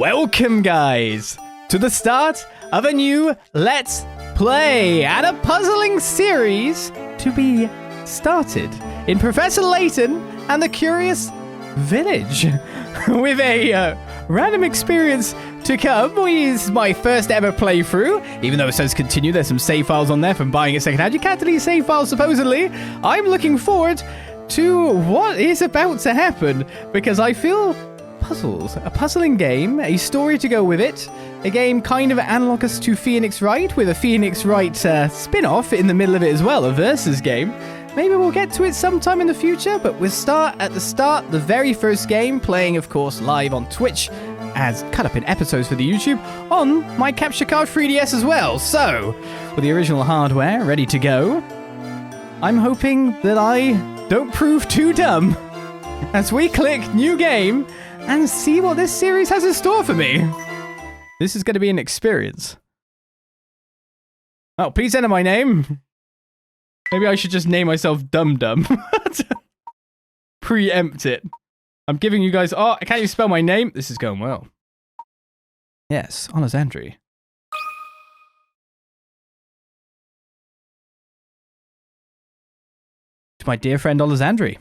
Welcome, guys, to the start of a new Let's Play and a puzzling series to be started in Professor Layton and the Curious Village with a random experience to come. This is my first ever playthrough, even though it says continue. There's some save files on there from buying it secondhand. You can't delete save files, supposedly. I'm looking forward to what is about to happen because I feel puzzles, a puzzling game, a story to go with it, a game kind of analogous to Phoenix Wright with a Phoenix Wright spin-off in the middle of it as well, a versus game. Maybe we'll get to it sometime in the future, but we'll start at the very first game, playing, of course, live on Twitch, as cut up in episodes for the YouTube, on my Capture Card 3DS as well. So, with the original hardware ready to go, I'm hoping that I don't prove too dumb as we click new game and see what this series has in store for me. This is going to be an experience. Oh, please enter my name. Maybe I should just name myself Dum Dum. Preempt it. I'm giving you guys... Oh, can't you spell my name? This is going well. Yes, Olizandri. To my dear friend Olizandri.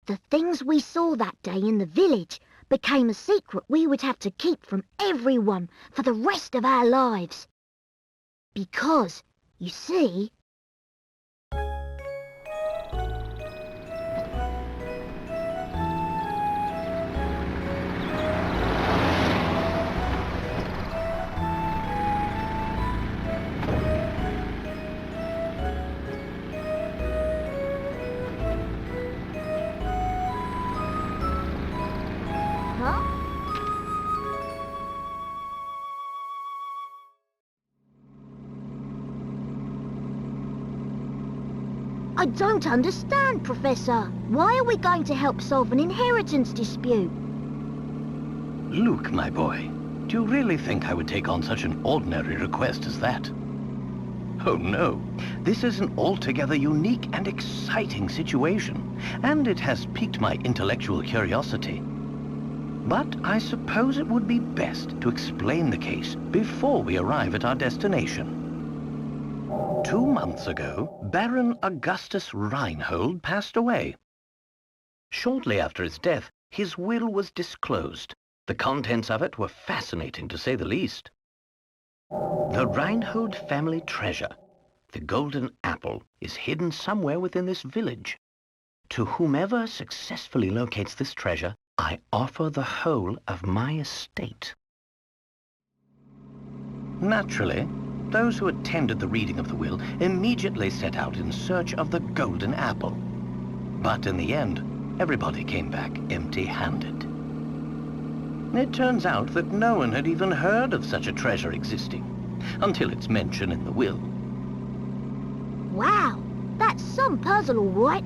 The things we saw that day in the village became a secret we would have to keep from everyone for the rest of our lives. Because, you see... I don't understand, Professor. Why are we going to help solve an inheritance dispute? Luke, my boy, do you really think I would take on such an ordinary request as that? Oh no, this is an altogether unique and exciting situation, and it has piqued my intellectual curiosity. But I suppose it would be best to explain the case before we arrive at our destination. 2 months ago, Baron Augustus Reinhold passed away. Shortly after his death, his will was disclosed. The contents of it were fascinating, to say the least. The Reinhold family treasure, the golden apple, is hidden somewhere within this village. To whomever successfully locates this treasure, I offer the whole of my estate. Naturally, those who attended the reading of the will immediately set out in search of the golden apple. But in the end, everybody came back empty-handed. It turns out that no one had even heard of such a treasure existing, until its mention in the will. Wow, that's some puzzle, all right.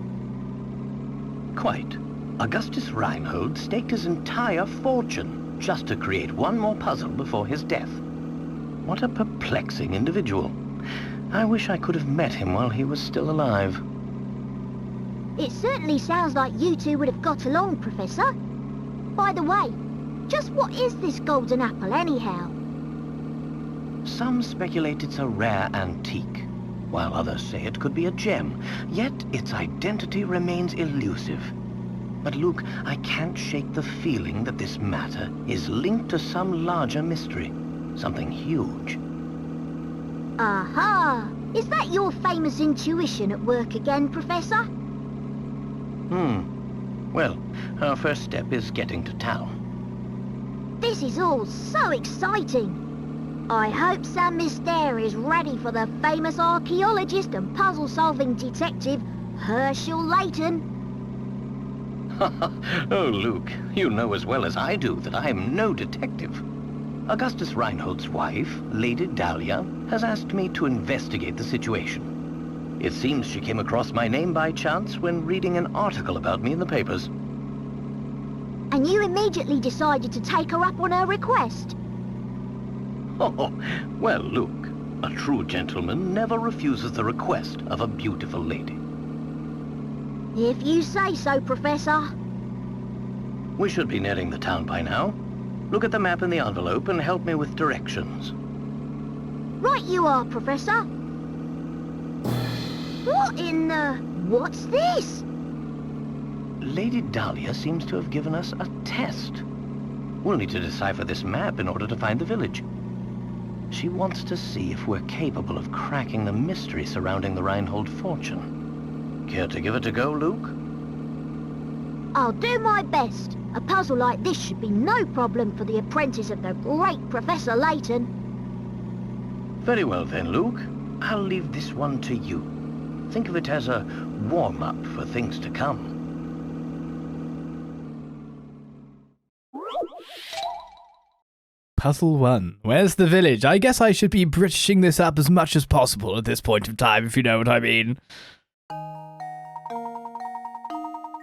Quite. Augustus Reinhold staked his entire fortune just to create one more puzzle before his death. What a perplexing individual. I wish I could have met him while he was still alive. It certainly sounds like you two would have got along, Professor. By the way, just what is this golden apple, anyhow? Some speculate it's a rare antique, while others say it could be a gem, yet its identity remains elusive. But Luke, I can't shake the feeling that this matter is linked to some larger mystery. Something huge. Aha! Is that your famous intuition at work again, Professor? Well, our first step is getting to town. This is all so exciting. I hope St Mystere is ready for the famous archaeologist and puzzle-solving detective, Hershel Layton. Oh, Luke, you know as well as I do that I am no detective. Augustus Reinhold's wife, Lady Dahlia, has asked me to investigate the situation. It seems she came across my name by chance when reading an article about me in the papers. And you immediately decided to take her up on her request? Oh, well, Luke, a true gentleman never refuses the request of a beautiful lady. If you say so, Professor. We should be nearing the town by now. Look at the map in the envelope and help me with directions. Right you are, Professor. What in the... what's this? Lady Dahlia seems to have given us a test. We'll need to decipher this map in order to find the village. She wants to see if we're capable of cracking the mystery surrounding the Reinhold fortune. Care to give it a go, Luke? I'll do my best. A puzzle like this should be no problem for the apprentice of the great Professor Layton. Very well then, Luke. I'll leave this one to you. Think of it as a warm-up for things to come. Puzzle 1. Where's the village? I guess I should be Britishing this up as much as possible at this point of time, if you know what I mean.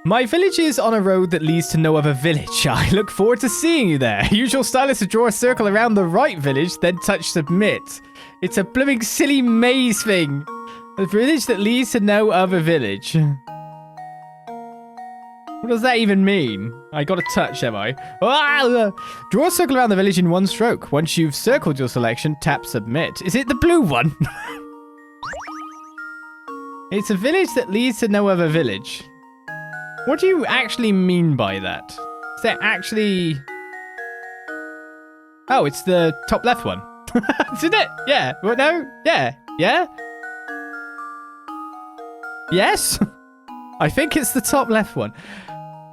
My village is on a road that leads to no other village. I look forward to seeing you there. Usual style is to draw a circle around the right village, then touch submit. It's a blooming silly maze thing. A village that leads to no other village. What does that even mean? I got a touch, am I? Ah! Draw a circle around the village in one stroke. Once you've circled your selection, tap submit. Is it the blue one? It's a village that leads to no other village. What do you actually mean by that? Is that actually... Oh, it's the top left one. Isn't it? Yeah. What? No? Yeah. Yeah? Yes? I think it's the top left one.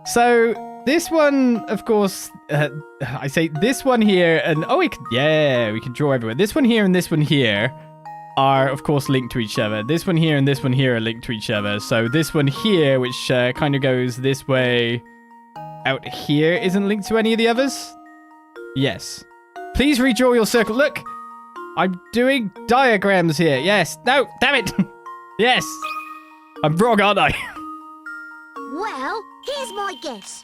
So, this one, of course, I say this one here, and oh, we can draw everywhere. This one here and this one here are, of course, linked to each other. This one here and this one here are linked to each other. So, this one here, which kind of goes this way out here, isn't linked to any of the others? Yes. Please redraw your circle. Look! I'm doing diagrams here. Yes. No, damn it! Yes! I'm wrong, aren't I? Well, here's my guess.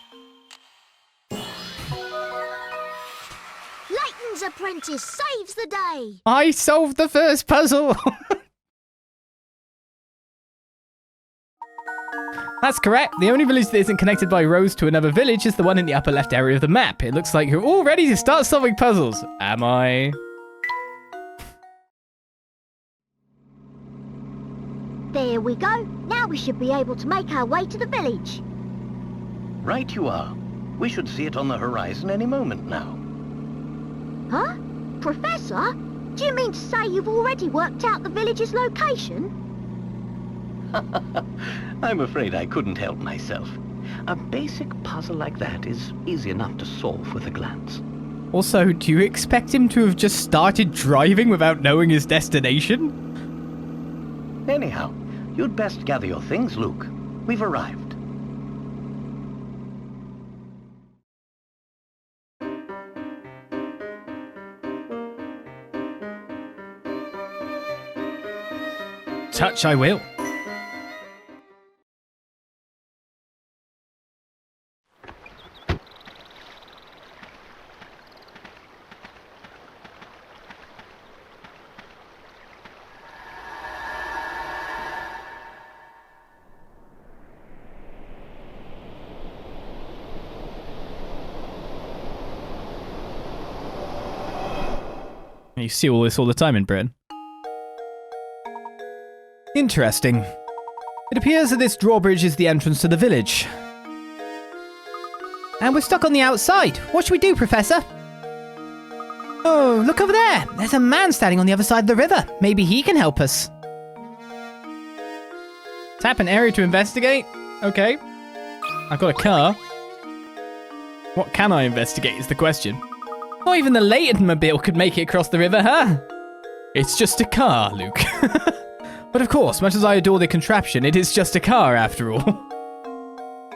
Layton's apprentice saves the day. I solved the first puzzle. That's correct. The only village that isn't connected by roads to another village is the one in the upper left area of the map. It looks like you're all ready to start solving puzzles. Am I? There we go. Now we should be able to make our way to the village. Right you are. We should see it on the horizon any moment now. Huh? Professor? Do you mean to say you've already worked out the village's location? I'm afraid I couldn't help myself. A basic puzzle like that is easy enough to solve with a glance. Also, do you expect him to have just started driving without knowing his destination? Anyhow, you'd best gather your things, Luke. We've arrived. Touch I will. You see all this all the time in Britain. Interesting. It appears that this drawbridge is the entrance to the village. And we're stuck on the outside. What should we do, Professor? Oh, look over there. There's a man standing on the other side of the river. Maybe he can help us. Tap an area to investigate. Okay. I've got a car. What can I investigate is the question. Not even the Layton mobile could make it across the river, huh? It's just a car, Luke. But of course, much as I adore the contraption, it is just a car after all.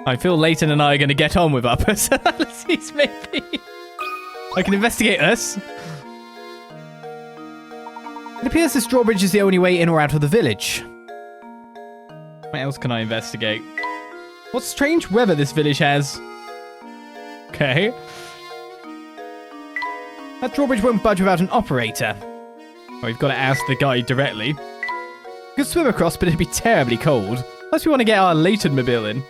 I feel Layton and I are going to get on with our personalities, maybe. I can investigate us. It appears this drawbridge is the only way in or out of the village. What else can I investigate? What strange weather this village has. Okay. That drawbridge won't budge without an operator. Well, we've got to ask the guy directly. We could swim across, but it'd be terribly cold. Unless we want to get our Layton mobile in.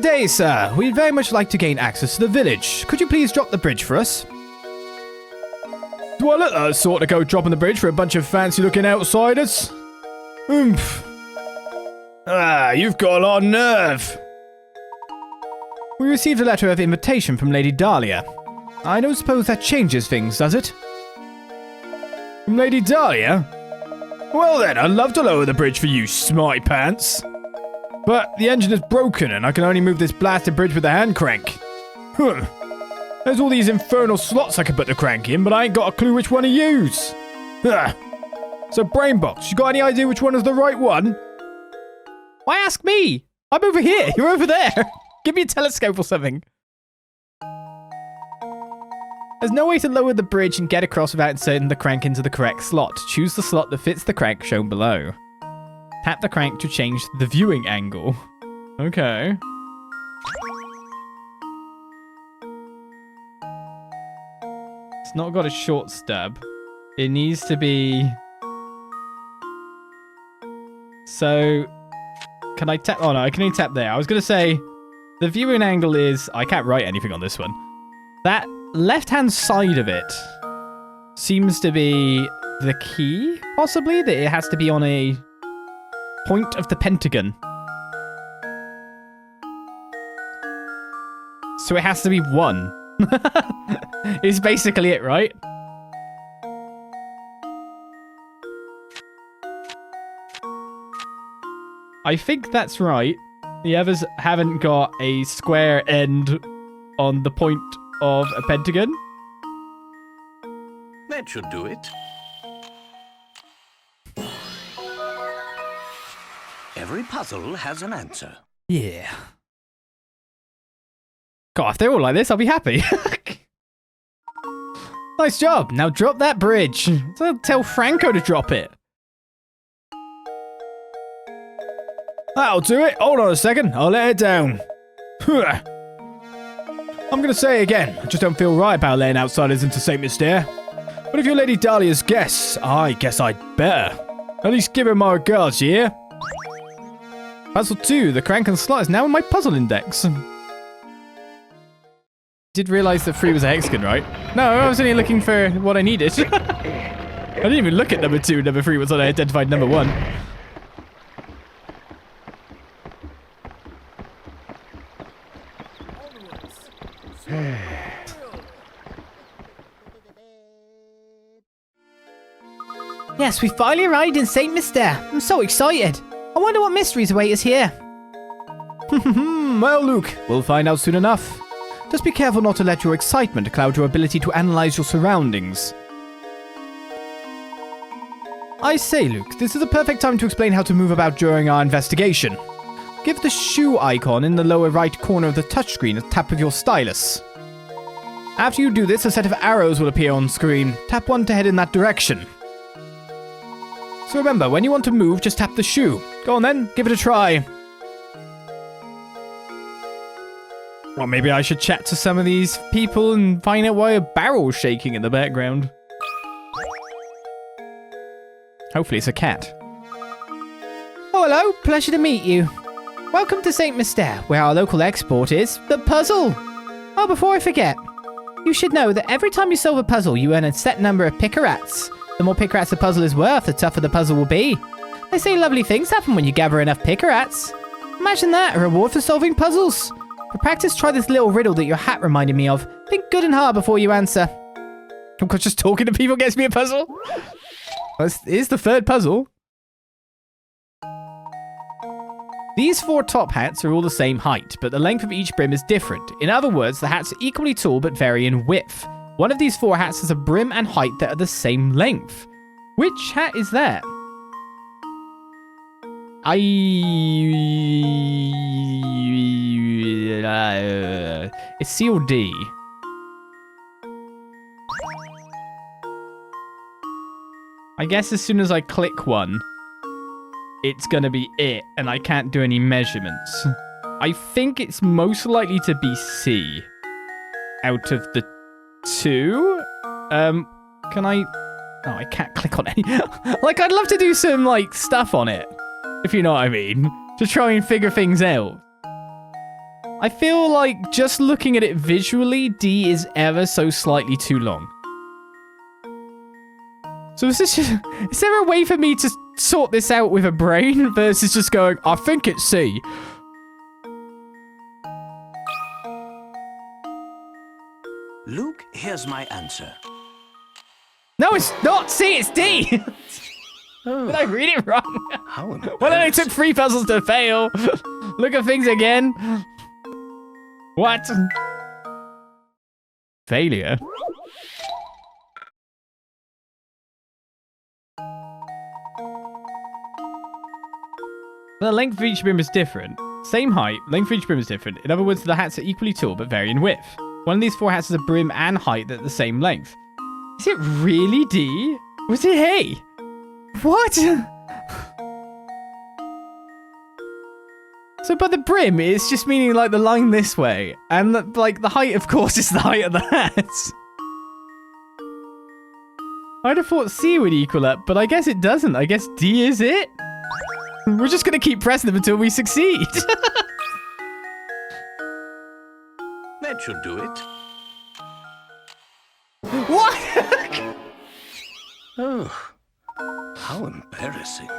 day, sir. We'd very much like to gain access to the village. Could you please drop the bridge for us? Do I look like the sort to go dropping the bridge for a bunch of fancy-looking outsiders? Oomph. Ah, you've got a lot of nerve. We received a letter of invitation from Lady Dahlia. I don't suppose that changes things, does it? From Lady Dahlia? Well then, I'd love to lower the bridge for you, smarty pants. But the engine is broken and I can only move this blasted bridge with the hand crank. There's all these infernal slots I could put the crank in, but I ain't got a clue which one to use. So Brainbox, you got any idea which one is the right one? Why ask me? I'm over here, you're over there. Give me a telescope or something. There's no way to lower the bridge and get across without inserting the crank into the correct slot. Choose the slot that fits the crank shown below. Tap the crank to change the viewing angle. Okay. It's not got a short stub. It needs to be... So... Can I tap... Oh no, I can only tap there. I was going to say... The viewing angle is... I can't write anything on this one. That left-hand side of it seems to be the key, possibly? That it has to be on a point of the pentagon. So it has to be 1. Is basically it, right? I think that's right. The others haven't got a square end on the point of a pentagon. That should do it. Every puzzle has an answer. Yeah. God, if they're all like this, I'll be happy. Nice job. Now drop that bridge. So tell Franco to drop it. That'll do it. Hold on a second. I'll let it down. I'm going to say it again. I just don't feel right about letting outsiders into St Mystere. But if you're Lady Dahlia's guest, I guess I'd better. At least give her my regards, yeah? Puzzle 2. The crank and slot is now in my puzzle index. Did realise that 3 was a hexagon, right? No, I was only looking for what I needed. I didn't even look at number 2 and number 3 once I identified number 1. Yes, we finally arrived in St Mystere. I'm so excited. I wonder what mysteries await us here. Well, Luke, we'll find out soon enough. Just be careful not to let your excitement cloud your ability to analyze your surroundings. I say, Luke, this is a perfect time to explain how to move about during our investigation. Give the shoe icon in the lower right corner of the touchscreen a tap with your stylus. After you do this, a set of arrows will appear on screen. Tap one to head in that direction. So remember, when you want to move, just tap the shoe. Go on then, give it a try. Or maybe I should chat to some of these people and find out why a barrel's shaking in the background. Hopefully it's a cat. Oh, hello. Pleasure to meet you. Welcome to St Mystere, where our local export is the puzzle. Oh, before I forget, you should know that every time you solve a puzzle, you earn a set number of pickerats. The more pickerats the puzzle is worth, the tougher the puzzle will be. They say lovely things happen when you gather enough pickerats. Imagine that, a reward for solving puzzles. For practice, try this little riddle that your hat reminded me of. Think good and hard before you answer. Oh God, just talking to people gets me a puzzle? Well, here's the third puzzle. These 4 top hats are all the same height, but the length of each brim is different. In other words, the hats are equally tall but vary in width. One of these 4 hats has a brim and height that are the same length. Which hat is that? It's C or D. I guess as soon as I click one, it's gonna be it, and I can't do any measurements. I think it's most likely to be C. Out of the 2? Can I... Oh, I can't click on any... Like, I'd love to do some, like, stuff on it. If you know what I mean. To try and figure things out. I feel like just looking at it visually, D is ever so slightly too long. So is there a way for me to sort this out with a brain versus just going, I think it's C? Luke, here's my answer. No, it's not C, it's D! Oh, Did I read it wrong? how Well, it only took 3 puzzles to fail. Look at things again. What? Failure? The length of each brim is different. Same height, length of each brim is different. In other words, the hats are equally tall but vary in width. One of these 4 hats has a brim and height that are the same length. Is it really D? Was it A? What? So by the brim, it's just meaning like the line this way. And like the height, of course, is the height of the hats. I'd have thought C would equal up, but I guess it doesn't. I guess D is it? We're just going to keep pressing them until we succeed. That should do it. What? Oh, how embarrassing.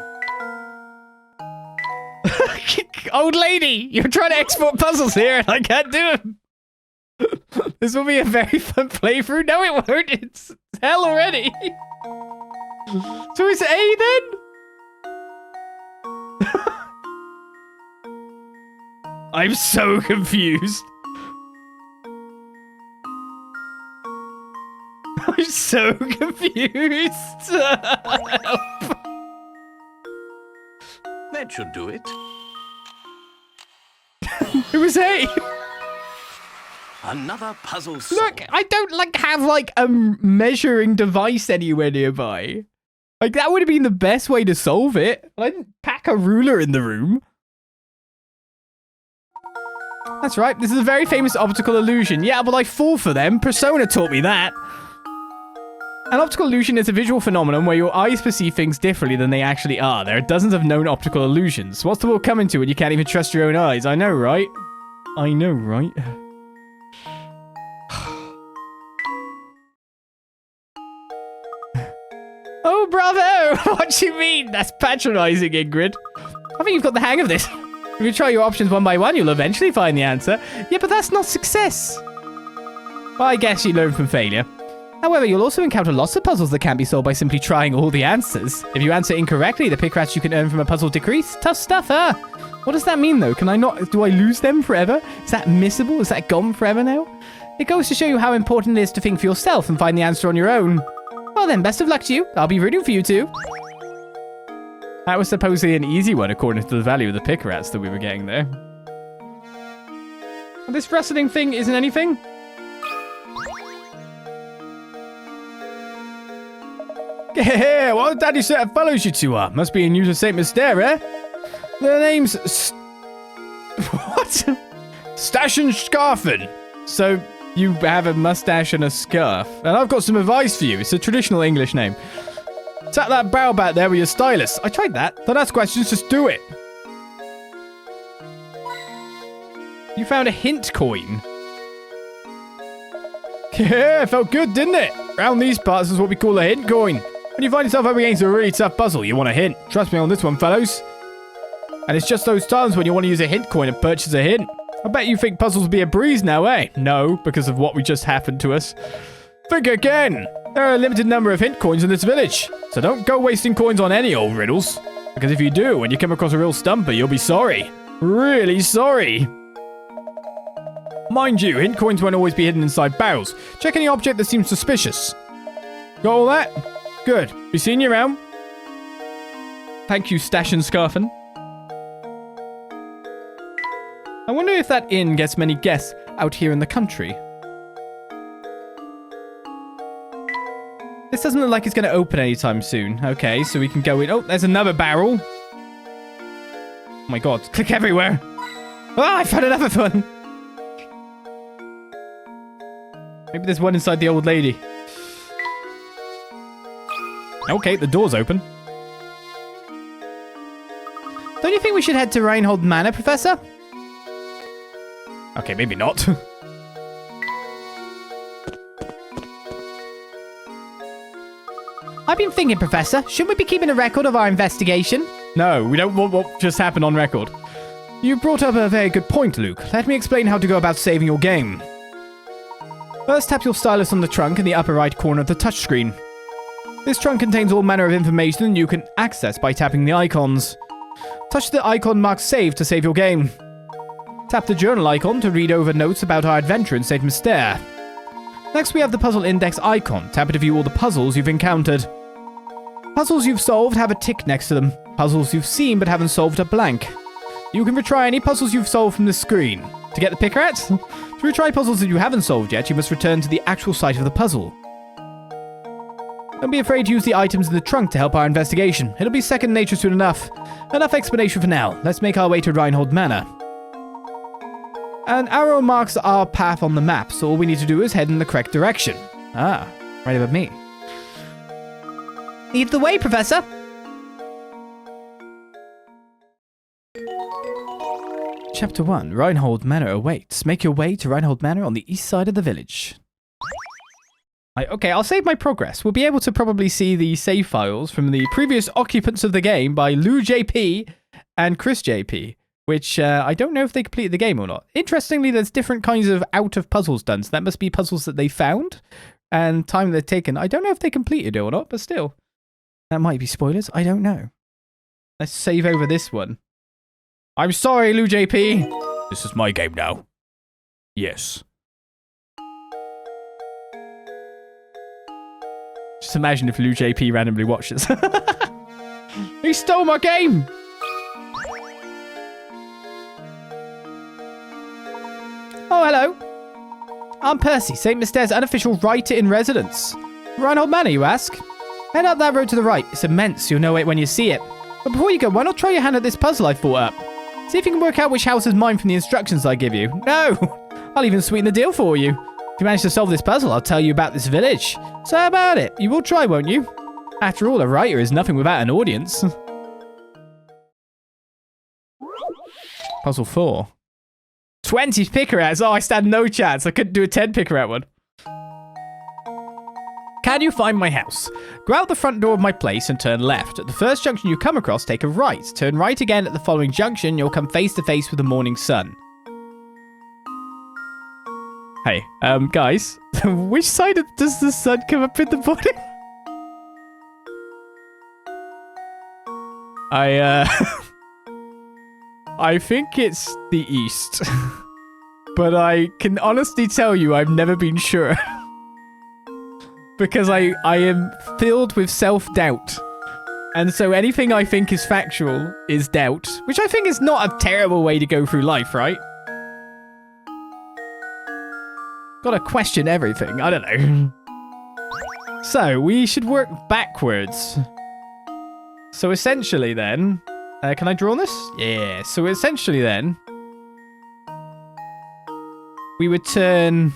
Old lady, you're trying to export puzzles here and I can't do them. This will be a very fun playthrough. No, it won't. It's hell already. So it's A then? I'm so confused. I'm so confused. That should do it. It was A. Another puzzle solved. Look, I don't have a measuring device anywhere nearby. Like that would have been the best way to solve it. I didn't pack a ruler in the room. That's right. This is a very famous optical illusion. Yeah, well, I fall for them. Persona taught me that. An optical illusion is a visual phenomenon where your eyes perceive things differently than they actually are. There are dozens of known optical illusions. What's the world coming to when you can't even trust your own eyes? I know, right? I know, right? Oh, bravo! What do you mean? That's patronizing, Ingrid. I think you've got the hang of this. If you try your options one by one, you'll eventually find the answer. Yeah, but that's not success. Well, I guess you learn from failure. However, you'll also encounter lots of puzzles that can't be solved by simply trying all the answers. If you answer incorrectly, the pick rats you can earn from a puzzle decrease. Tough stuff, huh? What does that mean, though? Can I not... Do I lose them forever? Is that missable? Is that gone forever now? It goes to show you how important it is to think for yourself and find the answer on your own. Well then, best of luck to you. I'll be rooting for you too. That was supposedly an easy one according to the value of the pick rats that we were getting there. This rustling thing isn't anything? Yeah, what a daddy set of fellows you two are. Must be new to St Mystere, eh? Their name's... What? Stash and Scarfin. So, you have a mustache and a scarf. And I've got some advice for you. It's a traditional English name. Tap that barrel back there with your stylus. I tried that. Don't ask questions, just do it. You found a hint coin. Yeah, it felt good, didn't it? Around these parts is what we call a hint coin. When you find yourself up against a really tough puzzle, you want a hint. Trust me on this one, fellows. And it's just those times when you want to use a hint coin and purchase a hint. I bet you think puzzles will be a breeze now, eh? No, because of what we just happened to us. Think again. There are a limited number of hint coins in this village, so don't go wasting coins on any old riddles. Because if you do, when you come across a real stumper, you'll be sorry. Really sorry. Mind you, hint coins won't always be hidden inside barrels. Check any object that seems suspicious. Got all that? Good. Be seeing you around. Thank you, Stash and Scarfin. I wonder if that inn gets many guests out here in the country. This doesn't look like it's going to open anytime soon. Okay, so we can go in. Oh, there's another barrel. Oh my god, click everywhere. Ah, I found another one. Maybe there's one inside the old lady. Okay, the door's open. Don't you think we should head to Reinhold Manor, Professor? Okay, maybe not. I've been thinking, Professor, shouldn't we be keeping a record of our investigation? No, we don't want what just happened on record. You brought up a very good point, Luke. Let me explain how to go about saving your game. First, tap your stylus on the trunk in the upper right corner of the touchscreen. This trunk contains all manner of information you can access by tapping the icons. Touch the icon marked Save to save your game. Tap the journal icon to read over notes about our adventure in St Mystere. Next, we have the puzzle index icon. Tap it to view all the puzzles you've encountered. Puzzles you've solved have a tick next to them. Puzzles you've seen but haven't solved are blank. You can retry any puzzles you've solved from the screen. To get the picker at? To retry puzzles that you haven't solved yet, you must return to the actual site of the puzzle. Don't be afraid to use the items in the trunk to help our investigation. It'll be second nature soon enough. Enough explanation for now. Let's make our way to Reinhold Manor. An arrow marks our path on the map, so all we need to do is head in the correct direction. Ah, right above me. Lead the way, Professor! Chapter 1. Reinhold Manor awaits. Make your way to Reinhold Manor on the east side of the village. Okay, I'll save my progress. We'll be able to probably see the save files from the previous occupants of the game by Lou JP and Chris JP, which I don't know if they completed the game or not. Interestingly, there's different kinds of out-of-puzzles done, so that must be puzzles that they found and time they've taken. I don't know if they completed it or not, but still. That might be spoilers. I don't know. Let's save over this one. I'm sorry, Lou JP. This is my game now. Yes. Just imagine if Lou JP randomly watches. He stole my game! Oh, hello. I'm Percy, St Mystere's unofficial writer-in-residence. Reinhold Manor, you ask? Head up that road to the right. It's immense. You'll know it when you see it. But before you go, why not try your hand at this puzzle I thought up? See if you can work out which house is mine from the instructions I give you. No! I'll even sweeten the deal for you. If you manage to solve this puzzle, I'll tell you about this village. So how about it? You will try, won't you? After all, a writer is nothing without an audience. Puzzle 4. 20 picker outs. Oh, I stand no chance. I couldn't do a 10 picker out one. Can you find my house? Go out the front door of my place and turn left. At the first junction you come across, take a right. Turn right again at the following junction. You'll come face to face with the morning sun. Hey, guys, which side does the sun come up in the morning? I think it's the east. But I can honestly tell you I've never been sure. Because I am filled with self-doubt. And so anything I think is factual is doubt. Which I think is not a terrible way to go through life, right? Gotta question everything. I don't know. So, we should work backwards. So essentially then... can I draw on this? Yeah. So essentially then... we would turn...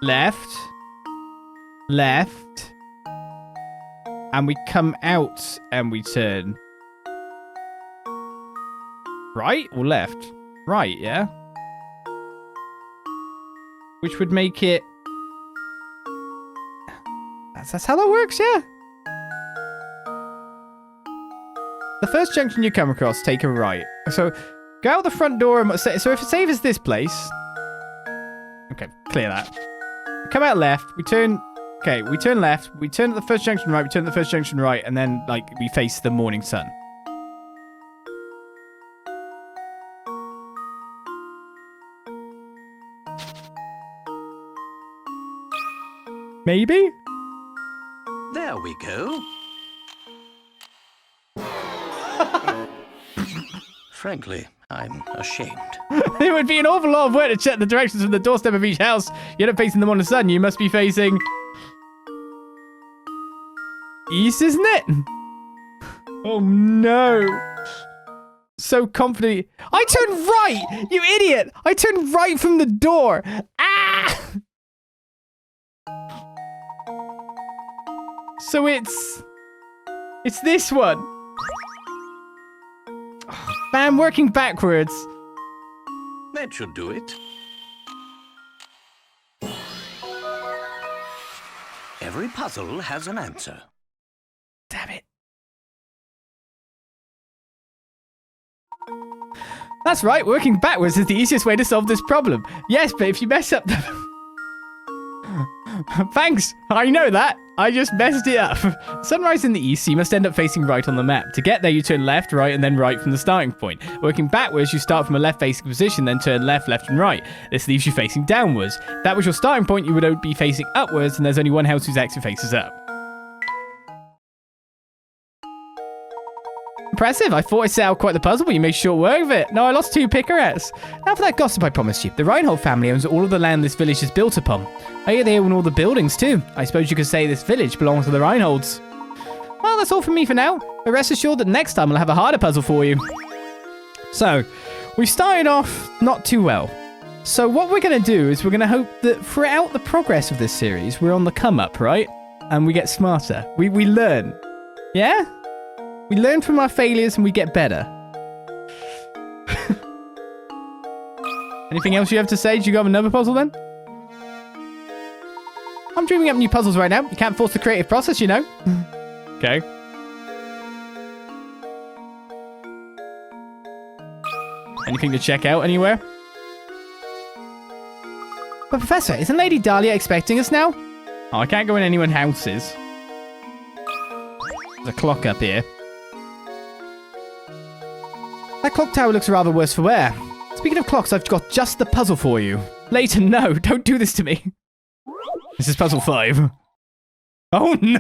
left. Left. And we come out and we turn... right or left? Right, yeah? Which would make it... That's how that works, yeah? The first junction you come across, take a right. So, go out the front door and... so if it saves this place... okay, clear that. We come out left, we turn... okay, we turn left, we turn at the first junction right, we turn at the first junction right, and then, like, we face the morning sun. Maybe? There we go. Frankly, I'm ashamed. It would be an awful lot of work to check the directions from the doorstep of each house. You're not facing the morning sun. You must be facing... east, isn't it? Oh, no. So confident. I turned right! You idiot! I turned right from the door. Ah! So it's this one. Man, working backwards. That should do it. Every puzzle has an answer. Damn it. That's right, working backwards is the easiest way to solve this problem. Yes, but if you mess up the... Thanks, I know that. I just messed it up. Sunrise in the east, so you must end up facing right on the map. To get there, you turn left, right, and then right from the starting point. Working backwards, you start from a left-facing position, then turn left, left, and right. This leaves you facing downwards. If that was your starting point, you would be facing upwards, and there's only one house whose exit faces up. Impressive. I thought I set out quite the puzzle, but you made short work of it. No, I lost 2 picarettes. Now for that gossip I promised you. The Reinhold family owns all of the land this village is built upon. I hear they own all the buildings too. I suppose you could say this village belongs to the Reinholds. Well, that's all from me for now. But rest assured that next time I'll have a harder puzzle for you. So, we started off not too well. So what we're going to do is we're going to hope that throughout the progress of this series, we're on the come up, right? And we get smarter. We learn. Yeah? We learn from our failures and we get better. Anything else you have to say? Do you have another puzzle then? I'm dreaming up new puzzles right now. You can't force the creative process, you know. Okay. Anything to check out anywhere? But Professor, isn't Lady Dahlia expecting us now? Oh, I can't go in anyone's houses. There's a clock up here. That clock tower looks rather worse for wear. Speaking of clocks, I've got just the puzzle for you. Layton, no, don't do this to me. This is puzzle 5. Oh no!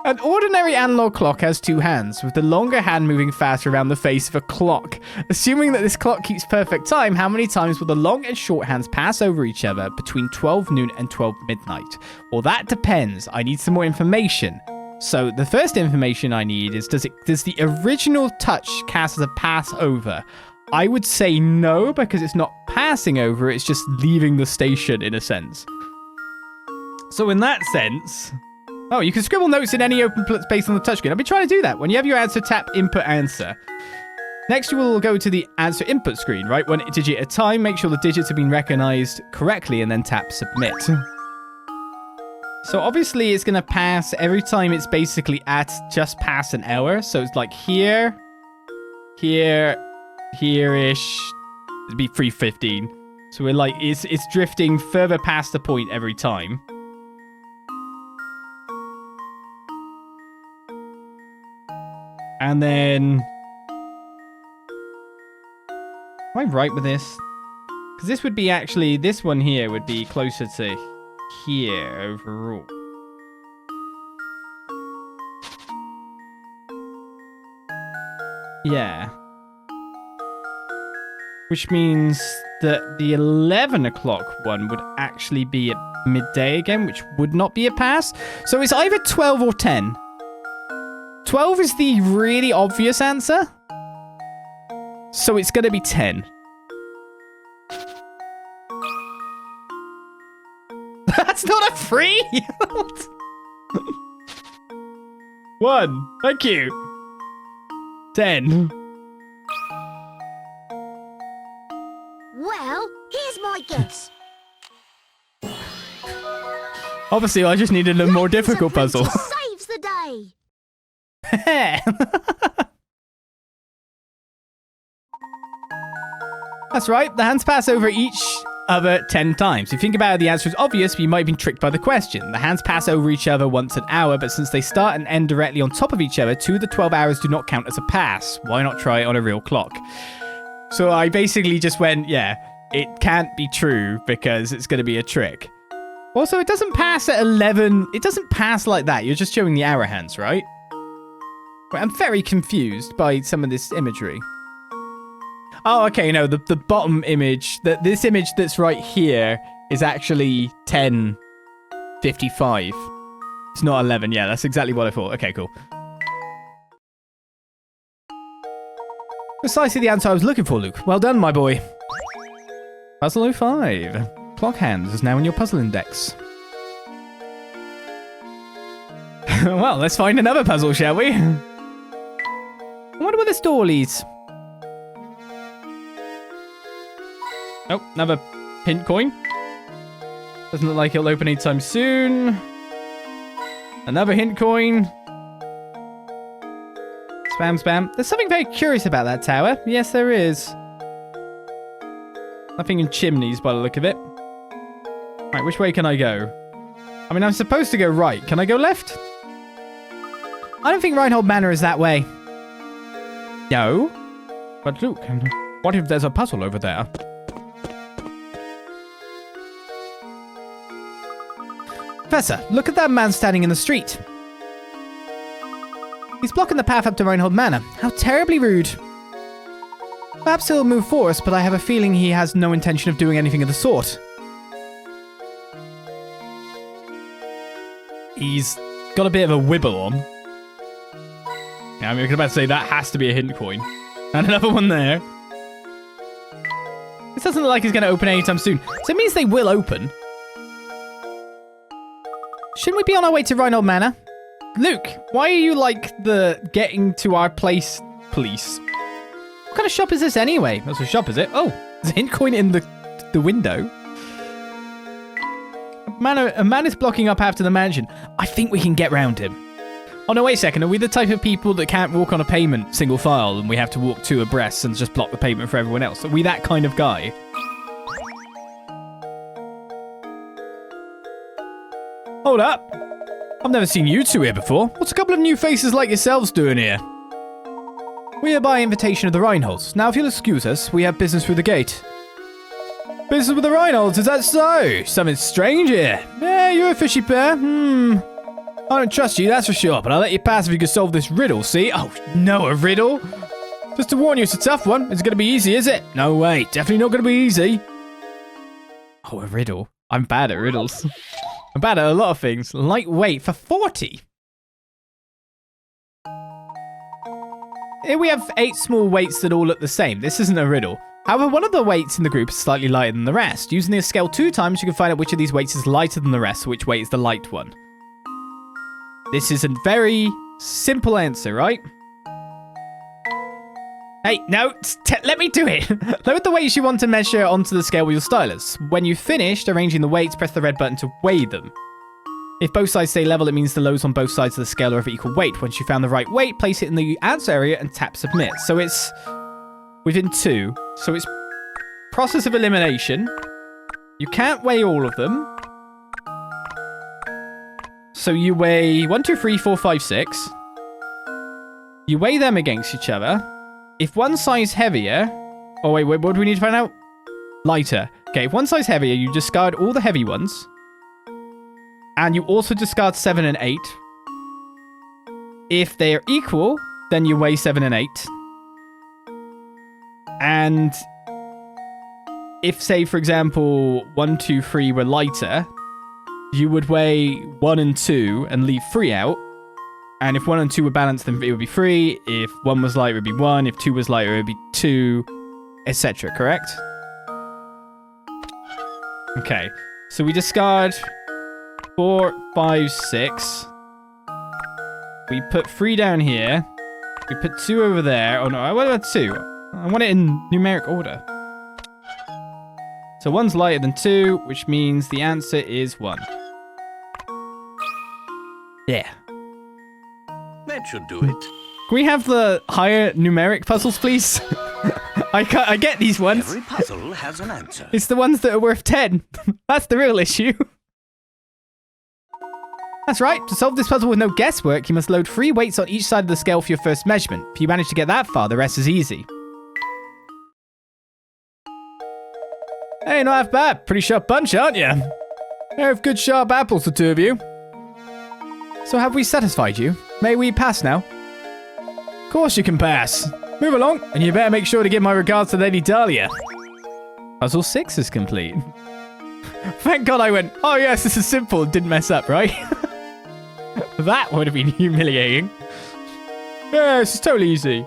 An ordinary analog clock has 2 hands, with the longer hand moving faster around the face of a clock. Assuming that this clock keeps perfect time, how many times will the long and short hands pass over each other between 12 noon and 12 midnight? Well, that depends. I need some more information. So, the first information I need is, does the original touch cast as a pass over? I would say no, because it's not passing over, it's just leaving the station, in a sense. So, in that sense... Oh, you can scribble notes in any open space on the touchscreen. I've been trying to do that. When you have your answer, tap input answer. Next, you will go to the answer input screen, right? 1 digit at a time. Make sure the digits have been recognized correctly and then tap submit. So obviously it's going to pass every time it's basically at just past an hour. So it's like here, here, here-ish. It'd be 3:15. So we're like, it's drifting further past the point every time. And then... Am I right with this? Because this would be actually... This one here would be closer to here overall. Yeah. Which means that the 11 o'clock one would actually be at midday again, which would not be a pass. So it's either 12 or 10. 12 is the really obvious answer. So it's going to be 10. That's not a 3! 1. Thank you. 10. Well, here's my guess. Obviously, I just needed a more difficult puzzle. Saves the day. That's right. The hands pass over each other 10 times. If you think about it, the answer is obvious, but you might have been tricked by the question. The hands pass over each other once an hour, but since they start and end directly on top of each other, 2 of the 12 hours do not count as a pass. Why not try it on a real clock? So I basically just went, yeah, it can't be true because it's going to be a trick. Also, it doesn't pass at 11. It doesn't pass like that. You're just showing the hour hands, right? I'm very confused by some of this imagery. Oh, okay, no, the bottom image, this image that's right here is actually 10:55. It's not 11, yeah, that's exactly what I thought. Okay, cool. Precisely the answer I was looking for, Luke. Well done, my boy. Puzzle 05. Clock hands is now in your puzzle index. Well, let's find another puzzle, shall we? this door leads. Oh, another hint coin. Doesn't look like it'll open anytime soon. Another hint coin. Spam, spam. There's something very curious about that tower. Yes, there is. Nothing in chimneys by the look of it. Right, which way can I go? I mean, I'm supposed to go right. Can I go left? I don't think Reinhold Manor is that way. No. But look, what if there's a puzzle over there? Professor, look at that man standing in the street. He's blocking the path up to Reinhold Manor. How terribly rude. Perhaps he'll move for us, but I have a feeling he has no intention of doing anything of the sort. He's got a bit of a wibble on. Yeah, I mean, I was about to say that has to be a hidden coin. And another one there. This doesn't look like it's going to open anytime soon. So it means they will open. Shouldn't we be on our way to Reinhold Manor? Luke, why are you like the getting to our place police? What kind of shop is this anyway? That's a shop, is it? Oh, there's a hint coin in the window. A man is blocking up after the mansion. I think we can get round him. Oh, no, wait a second. Are we the type of people that can't walk on a pavement single file and we have to walk two abreast and just block the pavement for everyone else? Are we that kind of guy? Hold up. I've never seen you two here before. What's a couple of new faces like yourselves doing here? We are by invitation of the Reinholds. Now, if you'll excuse us, we have business through the gate. Business with the Reinholds, is that so? Something strange here. Yeah, you're a fishy pair. I don't trust you, that's for sure, but I'll let you pass if you can solve this riddle, see? Oh, no, a riddle? Just to warn you, it's a tough one. Is it going to be easy, is it? No way, definitely not going to be easy. Oh, a riddle. I'm bad at riddles. I'm bad at a lot of things. Lightweight for 40. Here we have 8 small weights that all look the same. This isn't a riddle. However, one of the weights in the group is slightly lighter than the rest. Using the scale 2 times, you can find out which of these weights is lighter than the rest, so which weight is the light one. This is a very simple answer, right? Hey, no, let me do it. Load the weights you want to measure onto the scale with your stylus. When you've finished arranging the weights, press the red button to weigh them. If both sides stay level, it means the loads on both sides of the scale are of equal weight. Once you found the right weight, place it in the answer area and tap submit. So it's within 2. So it's process of elimination. You can't weigh all of them. So you weigh 1, 2, 3, 4, 5, 6. You weigh them against each other. If one size heavier... Oh, wait, what do we need to find out? Lighter. Okay, if one size heavier, you discard all the heavy ones. And you also discard 7 and 8. If they are equal, then you weigh 7 and 8. And if, say, for example, 1, 2, 3 were lighter, you would weigh 1 and 2 and leave 3 out. And if 1 and 2 were balanced, then it would be 3. If 1 was lighter, it would be 1. If 2 was lighter, it would be 2, etc. Correct? Okay. So we discard 4, 5, 6. We put 3 down here. We put 2 over there. Oh no, what about 2? I want it in numeric order. So 1's lighter than 2, which means the answer is 1. Yeah. That should do it. Can we have the higher numeric puzzles, please? I get these ones. Every puzzle has an answer. It's the ones that are worth 10. That's the real issue. That's right. To solve this puzzle with no guesswork, you must load 3 weights on each side of the scale for your first measurement. If you manage to get that far, the rest is easy. Hey, not half bad. Pretty sharp bunch, aren't you? Pair of good sharp apples, the two of you. So have we satisfied you? May we pass now? Of course you can pass. Move along, and you better make sure to give my regards to Lady Dahlia. Puzzle 6 is complete. Thank God I went, oh yes, this is simple, and didn't mess up, right? That would have been humiliating. Yeah, this is totally easy.